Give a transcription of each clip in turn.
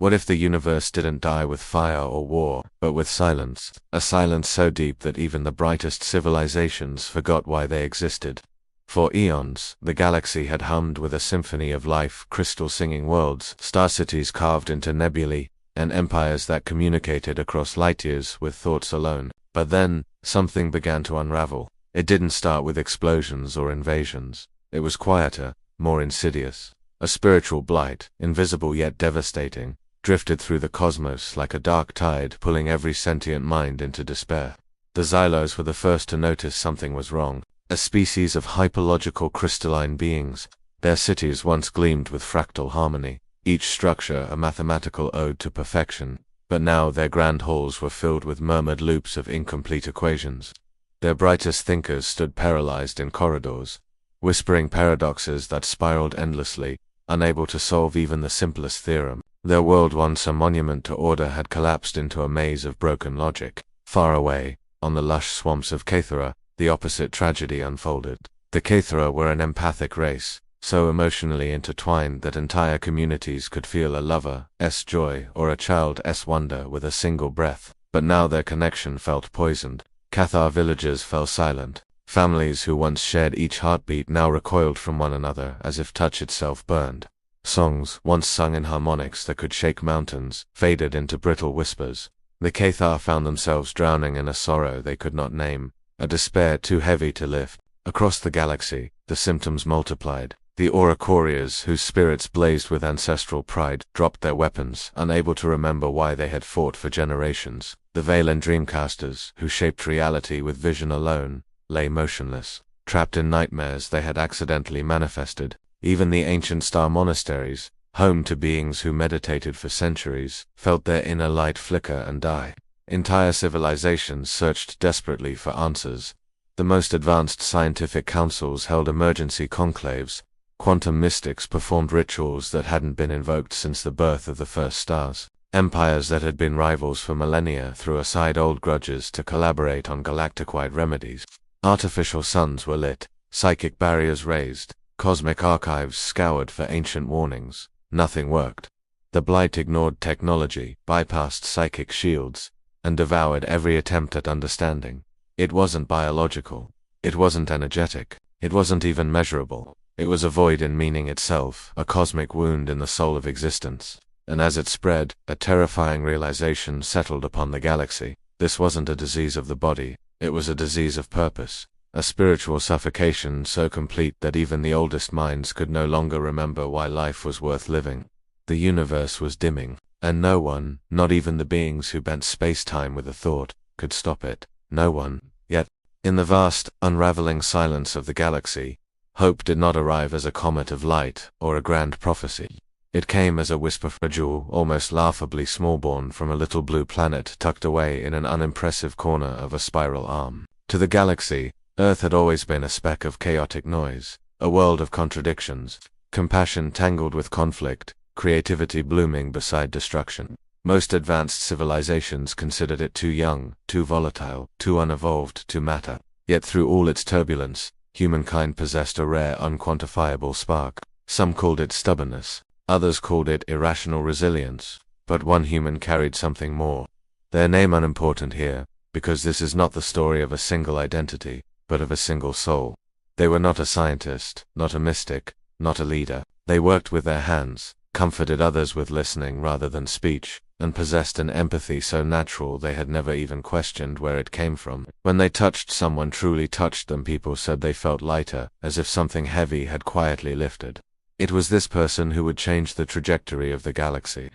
What if the universe didn't die with fire or war, but with silence? A silence so deep that even the brightest civilizations forgot why they existed. For eons, the galaxy had hummed with a symphony of life, crystal-singing worlds, star cities carved into nebulae, and empires that communicated across light years with thoughts alone. But then, something began to unravel. It didn't start with explosions or invasions. It was quieter, more insidious. A spiritual blight, invisible yet devastating, drifted through the cosmos like a dark tide, pulling every sentient mind into despair. The Xylos were the first to notice something was wrong. A species of hyperlogical crystalline beings, their cities once gleamed with fractal harmony, each structure a mathematical ode to perfection, but now their grand halls were filled with murmured loops of incomplete equations. Their brightest thinkers stood paralyzed in corridors, whispering paradoxes that spiraled endlessly, unable to solve even the simplest theorem. Their world, once a monument to order, had collapsed into a maze of broken logic. Far away, on the lush swamps of Cathara, the opposite tragedy unfolded. The Cathara were an empathic race, so emotionally intertwined that entire communities could feel a lover's joy or a child's wonder with a single breath. But now their connection felt poisoned. Cathar villages fell silent. Families who once shared each heartbeat now recoiled from one another as if touch itself burned. Songs, once sung in harmonics that could shake mountains, faded into brittle whispers. The Cathar found themselves drowning in a sorrow they could not name, a despair too heavy to lift. Across the galaxy, the symptoms multiplied. The Aura Couriers, whose spirits blazed with ancestral pride, dropped their weapons, unable to remember why they had fought for generations. The Valen Dreamcasters, who shaped reality with vision alone, lay motionless, trapped in nightmares they had accidentally manifested. Even the ancient star monasteries, home to beings who meditated for centuries, felt their inner light flicker and die. Entire civilizations searched desperately for answers. The most advanced scientific councils held emergency conclaves. Quantum mystics performed rituals that hadn't been invoked since the birth of the first stars. Empires that had been rivals for millennia threw aside old grudges to collaborate on galactic-wide remedies. Artificial suns were lit, psychic barriers raised, cosmic archives scoured for ancient warnings. Nothing worked. The Blight ignored technology, bypassed psychic shields, and devoured every attempt at understanding. It wasn't biological. It wasn't energetic. It wasn't even measurable. It was a void in meaning itself, a cosmic wound in the soul of existence. And as it spread, a terrifying realization settled upon the galaxy. This wasn't a disease of the body. It was a disease of purpose. A spiritual suffocation so complete that even the oldest minds could no longer remember why life was worth living. The universe was dimming, and no one, not even the beings who bent space-time with a thought, could stop it. No one. Yet, in the vast, unraveling silence of the galaxy, hope did not arrive as a comet of light or a grand prophecy. It came as a whisper, a jewel, almost laughably small-born from a little blue planet tucked away in an unimpressive corner of a spiral arm. To the galaxy, Earth had always been a speck of chaotic noise, a world of contradictions, compassion tangled with conflict, creativity blooming beside destruction. Most advanced civilizations considered it too young, too volatile, too unevolved to matter. Yet through all its turbulence, humankind possessed a rare, unquantifiable spark. Some called it stubbornness, others called it irrational resilience, but one human carried something more. Their name unimportant here, because this is not the story of a single identity, but of a single soul. They were not a scientist, not a mystic, not a leader. They worked with their hands, comforted others with listening rather than speech, and possessed an empathy so natural they had never even questioned where it came from. When they touched someone, truly touched them, people said they felt lighter, as if something heavy had quietly lifted. It was this person who would change the trajectory of the galaxy.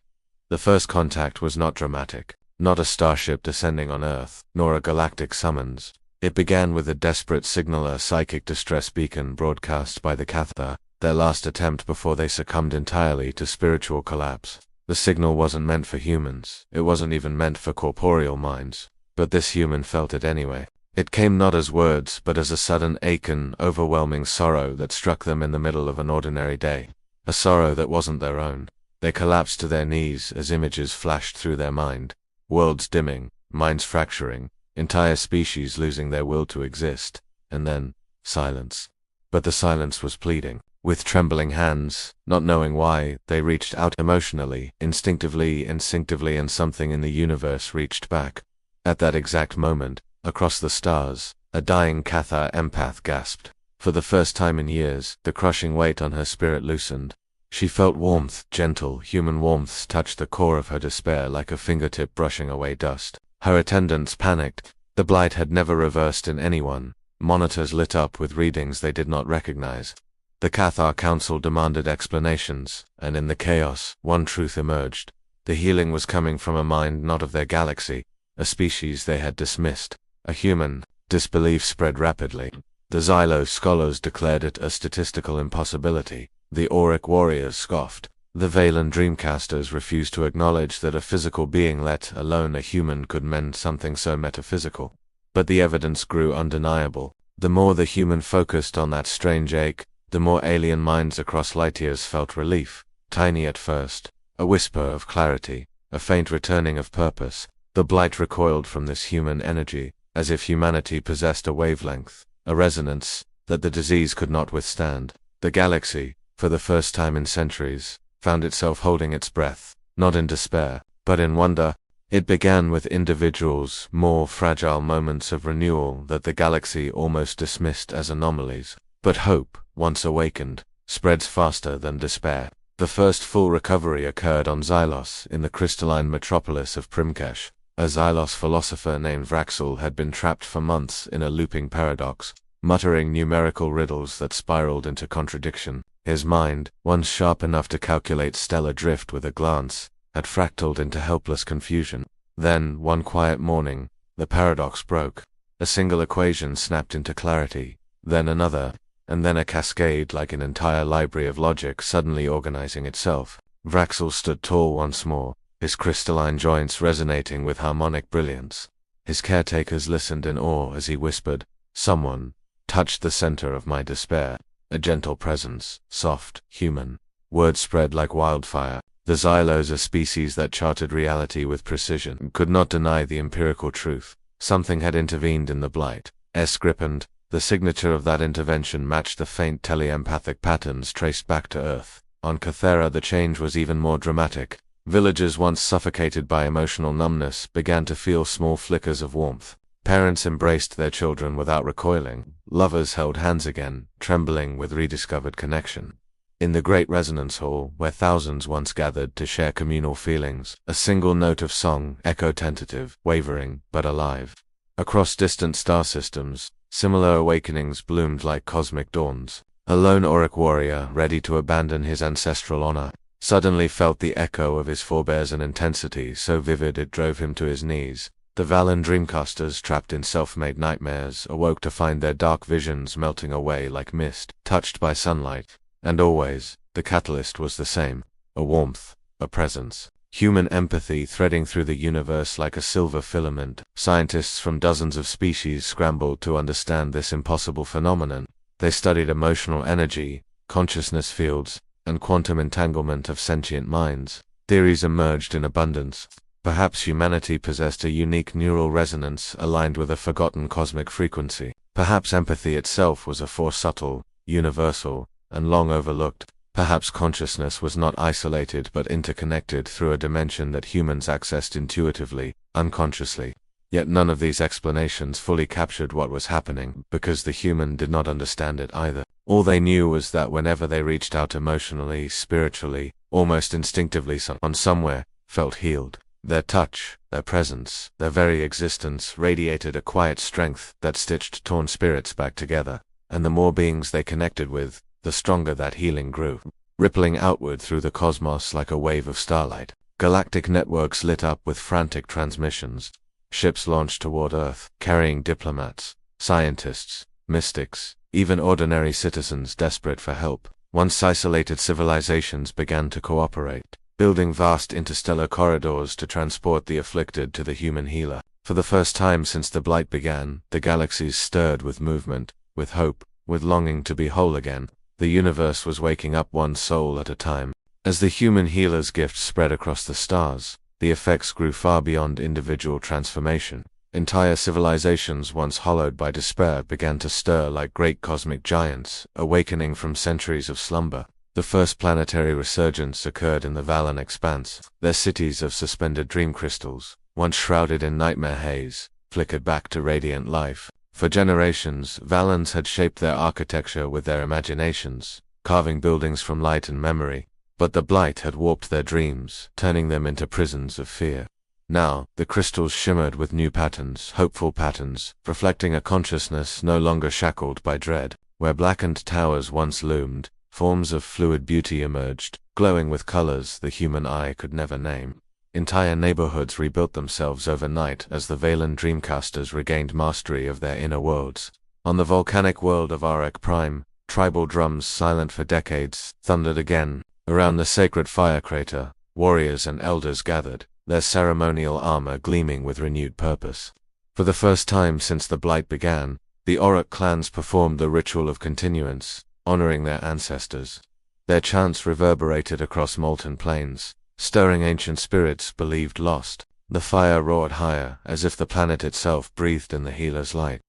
The first contact was not dramatic, not a starship descending on Earth, nor a galactic summons. It began with a desperate signal, a psychic distress beacon broadcast by the Cathar, their last attempt before they succumbed entirely to spiritual collapse. The signal wasn't meant for humans, it wasn't even meant for corporeal minds, but this human felt it anyway. It came not as words, but as a sudden aching, overwhelming sorrow that struck them in the middle of an ordinary day. A sorrow that wasn't their own. They collapsed to their knees as images flashed through their mind. Worlds dimming, minds fracturing, entire species losing their will to exist, and then, silence. But the silence was pleading. With trembling hands, not knowing why, they reached out emotionally, instinctively, and something in the universe reached back. At that exact moment, across the stars, a dying Cathar empath gasped. For the first time in years, the crushing weight on her spirit loosened. She felt warmth, gentle, human warmth touch the core of her despair like a fingertip brushing away dust. Her attendants panicked. The blight had never reversed in anyone. Monitors lit up with readings they did not recognize. The Cathar Council demanded explanations, and in the chaos, one truth emerged. The healing was coming from a mind not of their galaxy, a species they had dismissed, a human. Disbelief spread rapidly. The Xylo scholars declared it a statistical impossibility. The Auric warriors scoffed. The Valen dreamcasters refused to acknowledge that a physical being, let alone a human, could mend something so metaphysical. But the evidence grew undeniable. The more the human focused on that strange ache, the more alien minds across light years felt relief. Tiny at first, a whisper of clarity, a faint returning of purpose. The blight recoiled from this human energy, as if humanity possessed a wavelength, a resonance, that the disease could not withstand. The galaxy, for the first time in centuries, found itself holding its breath, not in despair, but in wonder. It began with individuals, more fragile moments of renewal that the galaxy almost dismissed as anomalies. But hope, once awakened, spreads faster than despair. The first full recovery occurred on Xylos, in the crystalline metropolis of Primkesh. A Xylos philosopher named Vraxel had been trapped for months in a looping paradox, muttering numerical riddles that spiraled into contradiction. His mind, once sharp enough to calculate stellar drift with a glance, had fractaled into helpless confusion. Then, one quiet morning, the paradox broke. A single equation snapped into clarity, then another, and then a cascade like an entire library of logic suddenly organizing itself. Vraxel stood tall once more, his crystalline joints resonating with harmonic brilliance. His caretakers listened in awe as he whispered, "Someone touched the center of my despair." A gentle presence, soft, human. Word spread like wildfire. The Xylos, a species that charted reality with precision, could not deny the empirical truth. Something had intervened in the blight. Scrippened. The signature of that intervention matched the faint teleempathic patterns traced back to Earth. On Cathara the change was even more dramatic. Villagers once suffocated by emotional numbness began to feel small flickers of warmth. Parents embraced their children without recoiling. Lovers held hands again, trembling with rediscovered connection. In the great resonance hall, where thousands once gathered to share communal feelings, a single note of song echoed tentative, wavering, but alive. Across distant star systems, similar awakenings bloomed like cosmic dawns. A lone Auric warrior, ready to abandon his ancestral honor, suddenly felt the echo of his forebears, an intensity so vivid it drove him to his knees. The Valen dreamcasters, trapped in self-made nightmares, awoke to find their dark visions melting away like mist, touched by sunlight. And always, the catalyst was the same, a warmth, a presence. Human empathy threading through the universe like a silver filament. Scientists from dozens of species scrambled to understand this impossible phenomenon. They studied emotional energy, consciousness fields, and quantum entanglement of sentient minds. Theories emerged in abundance. Perhaps humanity possessed a unique neural resonance aligned with a forgotten cosmic frequency. Perhaps empathy itself was a force subtle, universal, and long overlooked. Perhaps consciousness was not isolated but interconnected through a dimension that humans accessed intuitively, unconsciously. Yet none of these explanations fully captured what was happening, because the human did not understand it either. All they knew was that whenever they reached out emotionally, spiritually, almost instinctively, someone somewhere felt healed. Their touch, their presence, their very existence radiated a quiet strength that stitched torn spirits back together. And the more beings they connected with, the stronger that healing grew, rippling outward through the cosmos like a wave of starlight. Galactic networks lit up with frantic transmissions. Ships launched toward Earth, carrying diplomats, scientists, mystics, even ordinary citizens desperate for help. Once isolated civilizations began to cooperate, building vast interstellar corridors to transport the afflicted to the human healer. For the first time since the Blight began, the galaxies stirred with movement, with hope, with longing to be whole again. The universe was waking up one soul at a time. As the human healer's gift spread across the stars, the effects grew far beyond individual transformation. Entire civilizations once hollowed by despair began to stir like great cosmic giants, awakening from centuries of slumber. The first planetary resurgence occurred in the Valen expanse. Their cities of suspended dream crystals, once shrouded in nightmare haze, flickered back to radiant life. For generations, Valens had shaped their architecture with their imaginations, carving buildings from light and memory. But the Blight had warped their dreams, turning them into prisons of fear. Now, the crystals shimmered with new patterns, hopeful patterns, reflecting a consciousness no longer shackled by dread. Where blackened towers once loomed, forms of fluid beauty emerged, glowing with colors the human eye could never name. Entire neighborhoods rebuilt themselves overnight as the Valen Dreamcasters regained mastery of their inner worlds. On the volcanic world of Arak Prime, tribal drums silent for decades thundered again. Around the sacred fire crater, warriors and elders gathered, their ceremonial armor gleaming with renewed purpose. For the first time since the Blight began, the Arak clans performed the ritual of continuance, honoring their ancestors. Their chants reverberated across molten plains, stirring ancient spirits believed lost. The fire roared higher, as if the planet itself breathed in the healer's light.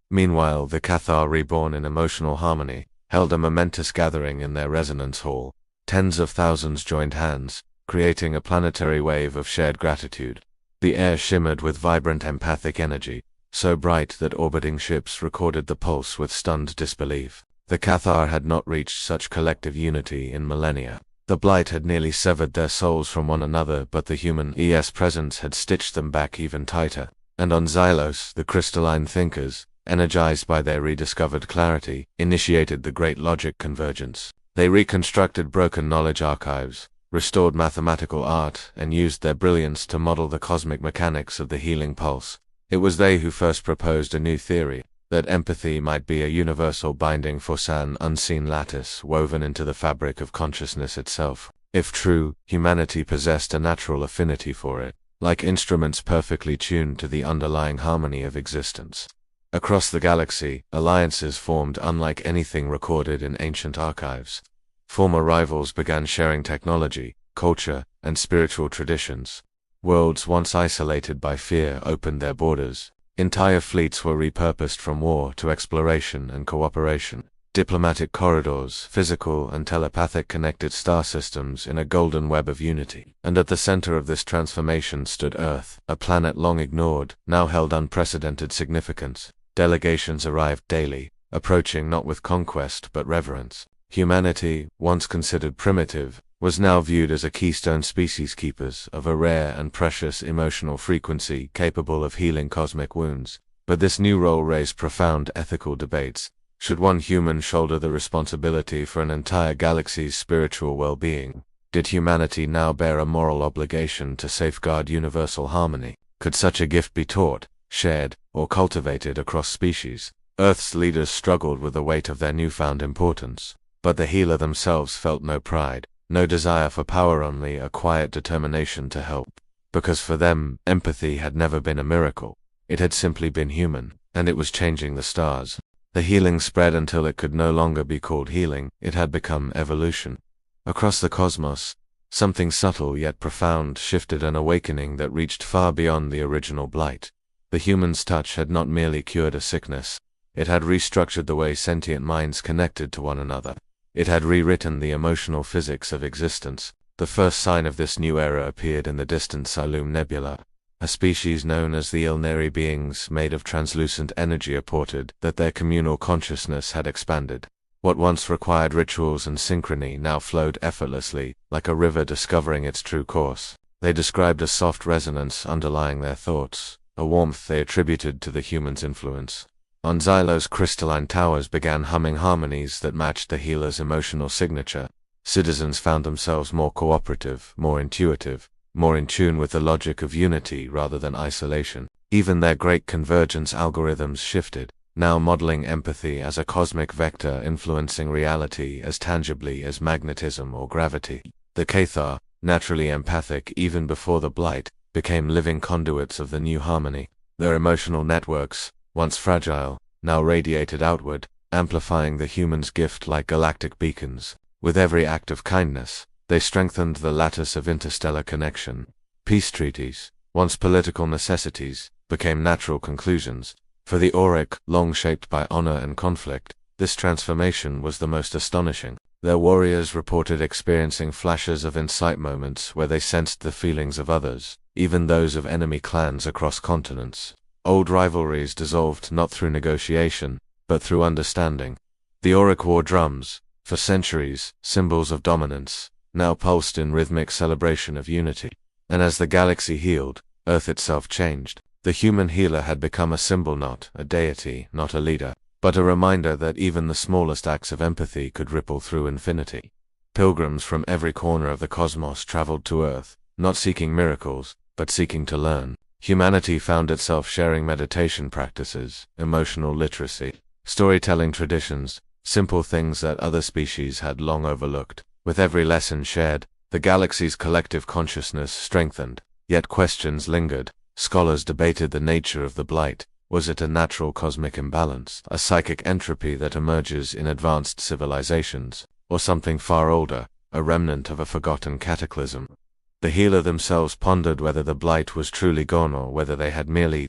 Meanwhile, the Cathar, reborn in emotional harmony, held a momentous gathering in their resonance hall. Tens of thousands joined hands, creating a planetary wave of shared gratitude. The air shimmered with vibrant empathic energy, so bright that orbiting ships recorded the pulse with stunned disbelief. The Cathar had not reached such collective unity in millennia. The Blight had nearly severed their souls from one another, but the human presence had stitched them back even tighter. And on Xylos, the crystalline thinkers, energized by their rediscovered clarity, initiated the great logic convergence. They reconstructed broken knowledge archives, restored mathematical art, and used their brilliance to model the cosmic mechanics of the healing pulse. It was they who first proposed a new theory, that empathy might be a universal binding force, an unseen lattice woven into the fabric of consciousness itself. If true, humanity possessed a natural affinity for it, like instruments perfectly tuned to the underlying harmony of existence. Across the galaxy, alliances formed unlike anything recorded in ancient archives. Former rivals began sharing technology, culture, and spiritual traditions. Worlds once isolated by fear opened their borders. Entire fleets were repurposed from war to exploration and cooperation. Diplomatic corridors, physical and telepathic connected star systems in a golden web of unity. And at the center of this transformation stood Earth, a planet long ignored, now held unprecedented significance. Delegations arrived daily, approaching not with conquest but reverence. Humanity, once considered primitive, was now viewed as a keystone species, keepers of a rare and precious emotional frequency capable of healing cosmic wounds. But this new role raised profound ethical debates. Should one human shoulder the responsibility for an entire galaxy's spiritual well-being? Did humanity now bear a moral obligation to safeguard universal harmony? Could such a gift be taught, shared, or cultivated across species? Earth's leaders struggled with the weight of their newfound importance. But the healer themselves felt no pride, no desire for power, only a quiet determination to help. Because for them, empathy had never been a miracle. It had simply been human, and it was changing the stars. The healing spread until it could no longer be called healing, it had become evolution. Across the cosmos, something subtle yet profound shifted, an awakening that reached far beyond the original Blight. The human's touch had not merely cured a sickness, it had restructured the way sentient minds connected to one another. It had rewritten the emotional physics of existence. The first sign of this new era appeared in the distant Silum Nebula. A species known as the Ilnari beings, made of translucent energy, reported that their communal consciousness had expanded. What once required rituals and synchrony now flowed effortlessly, like a river discovering its true course. They described a soft resonance underlying their thoughts, a warmth they attributed to the human's influence. On Xylos, crystalline towers began humming harmonies that matched the healer's emotional signature. Citizens found themselves more cooperative, more intuitive, more in tune with the logic of unity rather than isolation. Even their great convergence algorithms shifted, now modeling empathy as a cosmic vector influencing reality as tangibly as magnetism or gravity. The Cathar, naturally empathic even before the Blight, became living conduits of the new harmony. Their emotional networks, once fragile, now radiated outward, amplifying the human's gift like galactic beacons. With every act of kindness, they strengthened the lattice of interstellar connection. Peace treaties, once political necessities, became natural conclusions. For the Auric, long shaped by honor and conflict, this transformation was the most astonishing. Their warriors reported experiencing flashes of insight, moments where they sensed the feelings of others, even those of enemy clans across continents. Old rivalries dissolved not through negotiation, but through understanding. The Auric war drums, for centuries, symbols of dominance, now pulsed in rhythmic celebration of unity. And as the galaxy healed, Earth itself changed. The human healer had become a symbol, not a deity, not a leader, but a reminder that even the smallest acts of empathy could ripple through infinity. Pilgrims from every corner of the cosmos traveled to Earth, not seeking miracles, but seeking to learn. Humanity found itself sharing meditation practices, emotional literacy, storytelling traditions, simple things that other species had long overlooked. With every lesson shared, the galaxy's collective consciousness strengthened, yet questions lingered. Scholars debated the nature of the Blight. Was it a natural cosmic imbalance, a psychic entropy that emerges in advanced civilizations, or something far older, a remnant of a forgotten cataclysm? The healer themselves pondered whether the Blight was truly gone or whether they had merely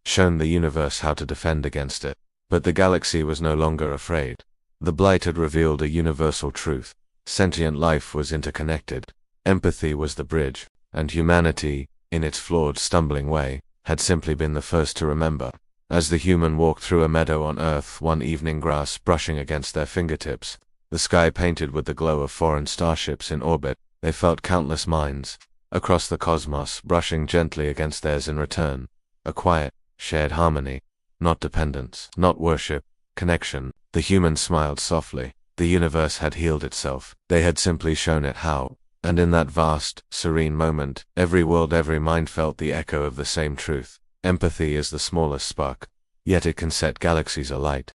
shown the universe how to defend against it. But the galaxy was no longer afraid. The Blight had revealed a universal truth. Sentient life was interconnected. Empathy was the bridge, and humanity, in its flawed, stumbling way, had simply been the first to remember. As the human walked through a meadow on Earth one evening, grass brushing against their fingertips, the sky painted with the glow of foreign starships in orbit, they felt countless minds across the cosmos brushing gently against theirs in return. A quiet, shared harmony, not dependence, not worship, connection. The human smiled softly. The universe had healed itself. They had simply shown it how. And in that vast, serene moment, every world, every mind felt the echo of the same truth. Empathy is the smallest spark, yet it can set galaxies alight.